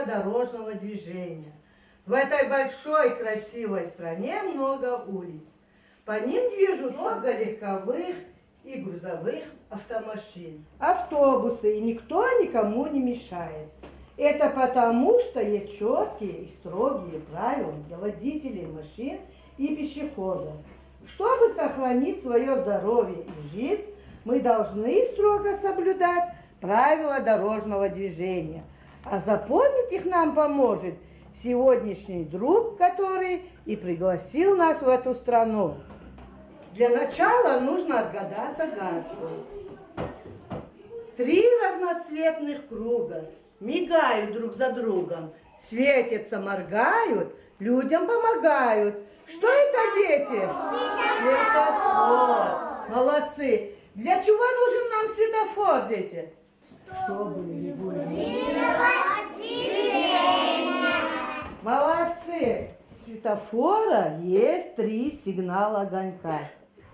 правила дорожного движения. В этой большой красивой стране много улиц. По ним движутся много легковых и грузовых автомашин, автобусы, и никто никому не мешает. Это потому, что есть четкие и строгие правила для водителей машин и пешеходов. Чтобы сохранить свое здоровье и жизнь, мы должны строго соблюдать правила дорожного движения. А запомнить их нам поможет сегодняшний друг, который и пригласил нас в эту страну. Для начала нужно отгадать загадку. 3 разноцветных круга мигают друг за другом, светятся, моргают, людям помогают. Что это, дети? Светофор. Молодцы. Для чего нужен нам светофор, дети? Чтобы регулировать движение. Молодцы. У светофора есть 3 сигнала огонька.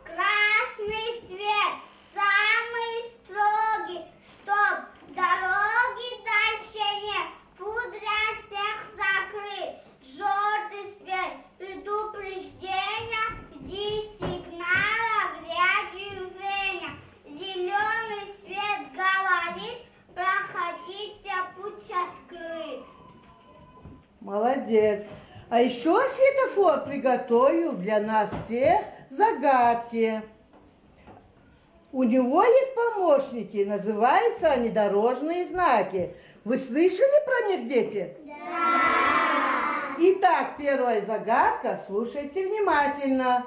Красный свет, самый строгий, стоп, дороги дальше нет, путь для всех закрыт. Желтый свет, предупреждение, жди сигнала для движения. Зеленый свет говорит, проходите, путь открыт. Молодец. А еще светофор приготовил для нас всех загадки. У него есть помощники, называются они дорожные знаки. Вы слышали про них, дети? Да. Итак, первая загадка, слушайте внимательно.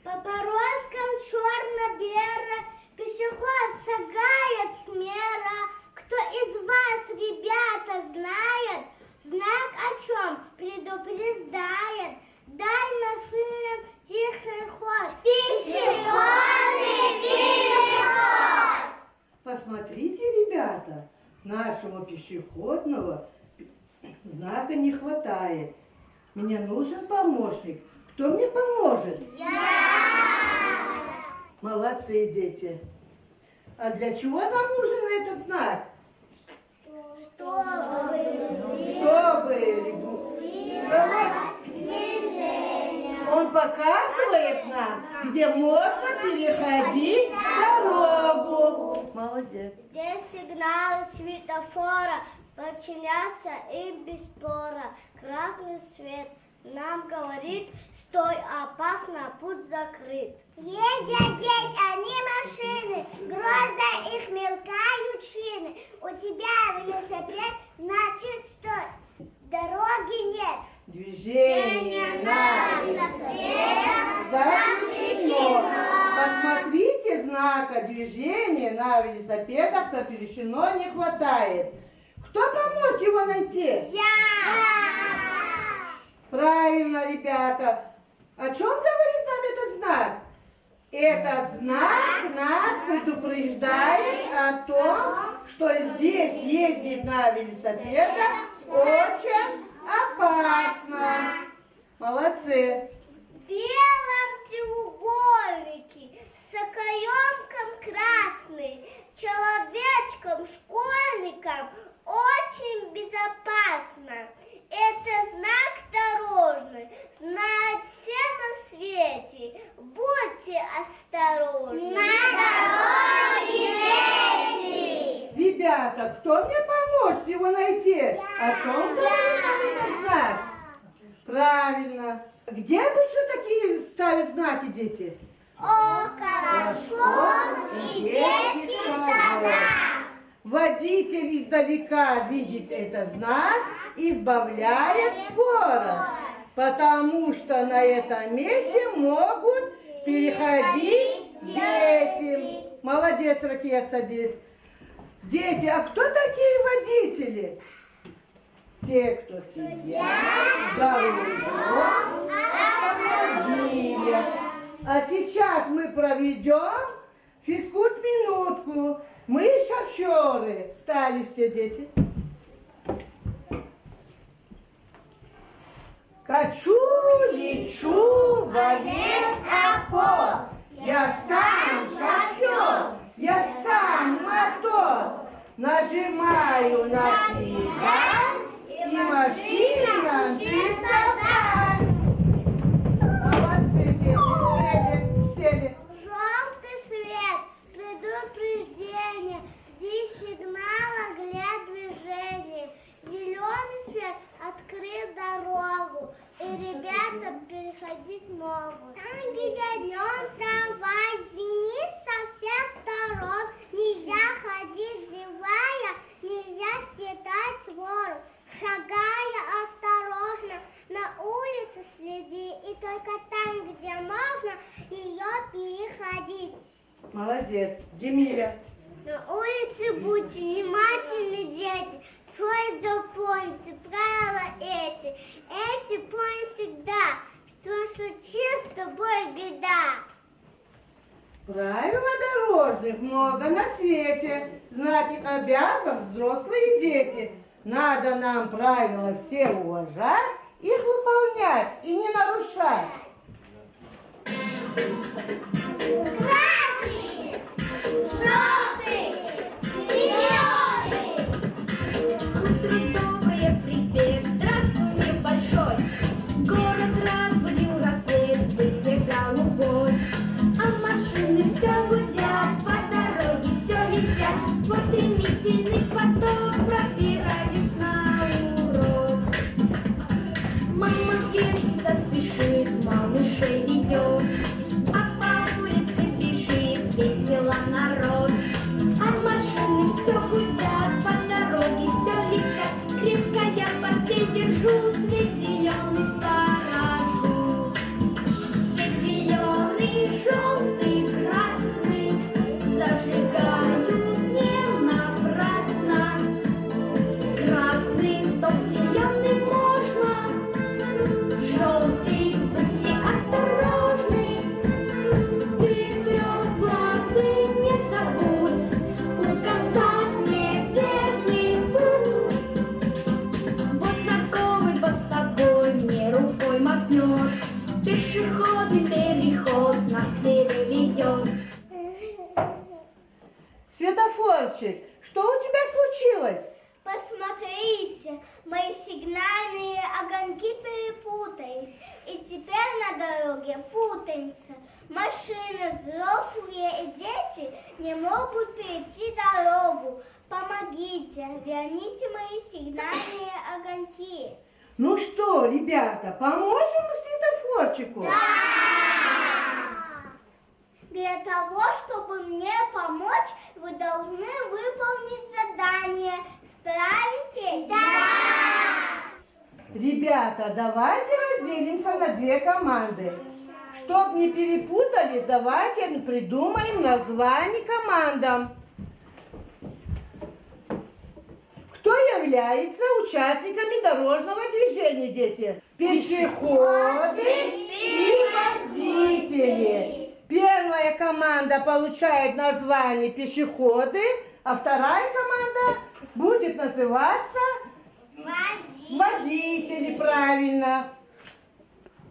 По порозкам черно-бело пешеход шагает с мера. Кто из вас, ребята, знает, знак о чем предупреждает? Дай машинам тихий ход. Пешеходный переход! Посмотрите, ребята, нашего пешеходного знака не хватает. Мне нужен помощник. Кто мне поможет? Я! Молодцы, дети. А для чего нам нужен этот знак? Чтобы регулировать движение. Он показывает нам, где можно переходить дорогу. Молодец. Здесь сигналы светофора подчинялся им без спора. Красный свет нам говорит, стой, опасно, путь закрыт. Едят они машины, грозно их мелкают шины. У тебя велосипед, значит стой, дороги нет. Движение на велосипедах запрещено. Посмотрите, знака движения на велосипедах запрещено не хватает. Кто поможет его найти? Я! Правильно, ребята. О чем говорит нам этот знак? Этот знак нас предупреждает о том, что здесь ездить на велосипедах очень опасно. Молодцы. В белом треугольнике с окоемком красный, человечком, школьником очень безопасно. Это знак дорожный, знают все на свете. Будьте осторожны. На дороге дети! Ребята, кто мне поможет его найти? О чем говорит нам этот знак? Правильно. Где обычно такие ставят знаки, дети? Около школ и детских садах. Водитель издалека видит этот знак и сбавляет скорость, потому что на этом месте могут переходить дети. Молодец, Ракет, садись. Дети, а кто такие водители? Те, кто сидят за рулем автомобиля. А сейчас мы проведем физкульт-минутку. Мы шоферы. Стали все дети. Качу, лечу во весь опор. Я сам шофер, я сам мотор. Нажимаю на педаль, и видя днем трамвай, звенит со всех сторон. Нельзя ходить зевая, нельзя читать вору. Шагая осторожно, на улице следи, и только там, где можно, ее переходить. Молодец. Джемиля. На улице будьте внимательны, дети. Твой запомните правила эти. Эти помни всегда, что случилось с тобой беда. Правила дорожных много на свете. Знать их обязан взрослые дети. Надо нам правила все уважать, их выполнять и не нарушать. Красный, желтый, зеленый. Утро доброе, привет, здравствуй, мир большой. Город разбудил рассвет, выбегал убой. А машины все гудят, по дороге все летят. Вот стремительный поток, пробираюсь на урок. Мама в детстве спешит, малышей ведет. А по улице бежит весело народ. А машины все гудят, по дороге все летят. Крепко я портфель держу, свет зеленый сторожу. Свет зеленый, желтый, красный зажигают не напрасно. Красный, стоп, зеленый можно. Желтый, будьте осторожны. Ты трехглазый, не забудь указать мне верный путь. Вот знакомый вот с тобой мне рукой махнет. Пешеходный переход нас переведет. Светофорчик, что у тебя случилось? Посмотрите, мои сигнальные огоньки перепутались, и теперь на дороге путаемся. Машины, взрослые и дети не могут перейти дорогу. Помогите, верните мои сигнальные огоньки. Ну что, ребята, поможем светофорчику? Для того, чтобы мне помочь, вы должны выполнить задание. Справитесь? Ребята, давайте разделимся на две команды. Чтоб не перепутались, давайте придумаем название командам. Кто является участниками дорожного движения, дети? Пешеходы и водители. Первая команда получает название пешеходы, а вторая команда будет называться водители, правильно.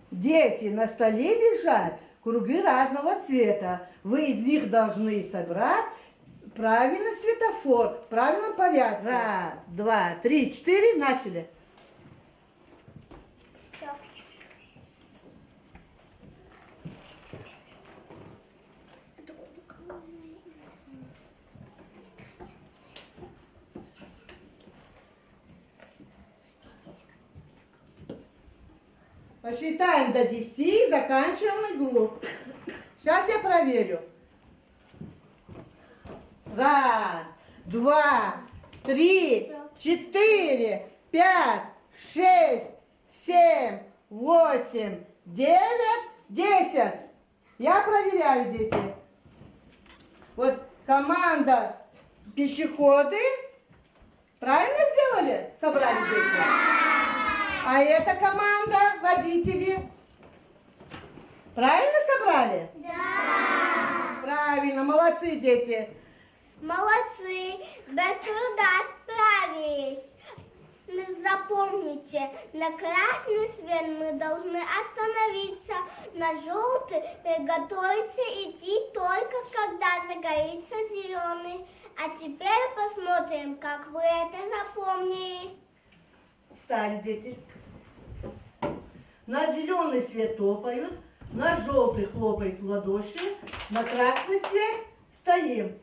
Дети, на столе лежат круги разного цвета. Вы из них должны собрать правильно светофор, в правильном порядке. Раз, два, три, четыре, начали. Посчитаем до 10 и заканчиваем игру. Сейчас я проверю. Раз, два, три, 4, 5, 6, 7, 8, 9, 10. Я проверяю, дети. Вот команда пешеходы. Правильно сделали? Собрали, дети? А эта команда водители. Правильно собрали? Да. Правильно, молодцы, дети. Молодцы, без труда справились. Но запомните, на красный свет мы должны остановиться, на желтый приготовиться идти только когда загорится зеленый. А теперь посмотрим, как вы это запомнили. Встали, дети. На зеленый свет топают, на желтый хлопают в ладоши, на красный свет стоим.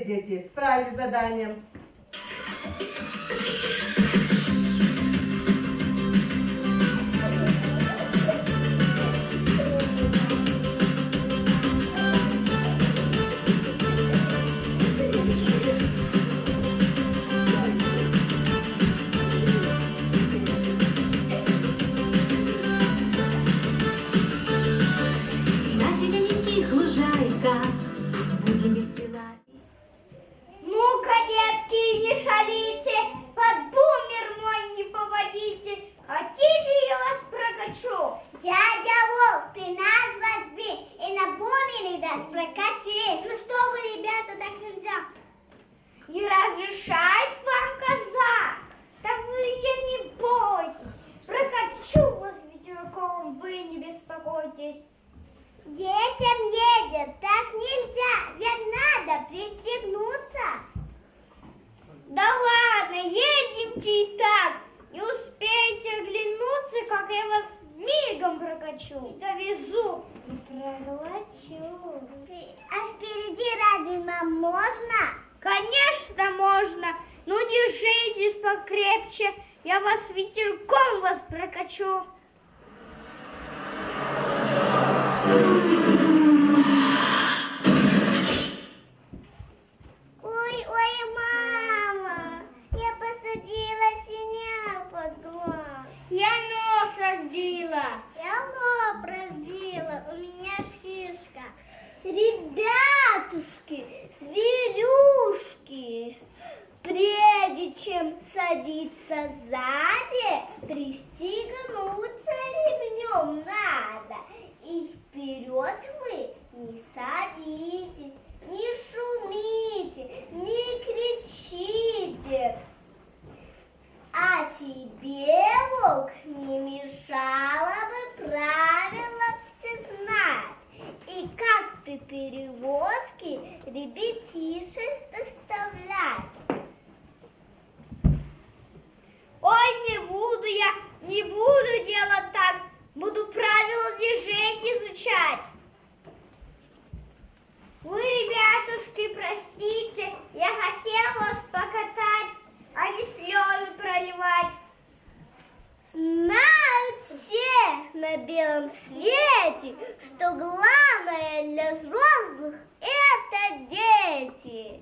дети, справились с заданием. На зелененьких лужайках будем веселать. Ну-ка, детки, не шалите, под бумер мой не поводите, хотите, я вас прокачу. Дядя Волк, ты нас возьми и на бумере дать прокати. Ну что вы, ребята, так нельзя. Не разрешает вам казак? Да вы я не бойтесь, прокачу вас ветерком, вы не беспокойтесь. Детям едет, так нельзя, ведь надо пристегнуться. Да ладно, едемте и так. Не успеете оглянуться, как я вас мигом прокачу. Довезу. Прокачу. А впереди разве нам можно? Конечно, можно. Ну, держитесь покрепче. Я вас ветерком вас прокачу. Ой, мама, я посадила синяк под глаз. Я нос разбила. Я лоб разбила, у меня шишка. Ребятушки, зверюшки, прежде чем садиться сзади, пристегнуться ремнем надо. И вперед вы не садитесь, не шумите, не кричите. А тебе, Волк, не мешало бы правила все знать. И как при перевозке ребятишек доставлять. Ой, не буду делать так. Буду правила движения изучать. Вы, ребятушки, простите, я хотела вас покатать, а не слезы проливать. Знают все на белом свете, что главное для взрослых – это дети.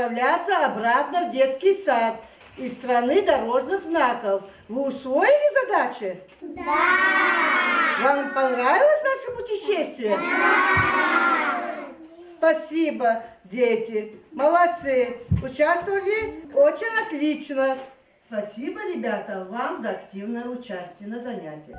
отправляться обратно в детский сад из страны дорожных знаков. Вы усвоили задачи? Да! Вам понравилось наше путешествие? Да! Спасибо, дети. Молодцы. Участвовали очень отлично. Спасибо, ребята, вам за активное участие на занятиях.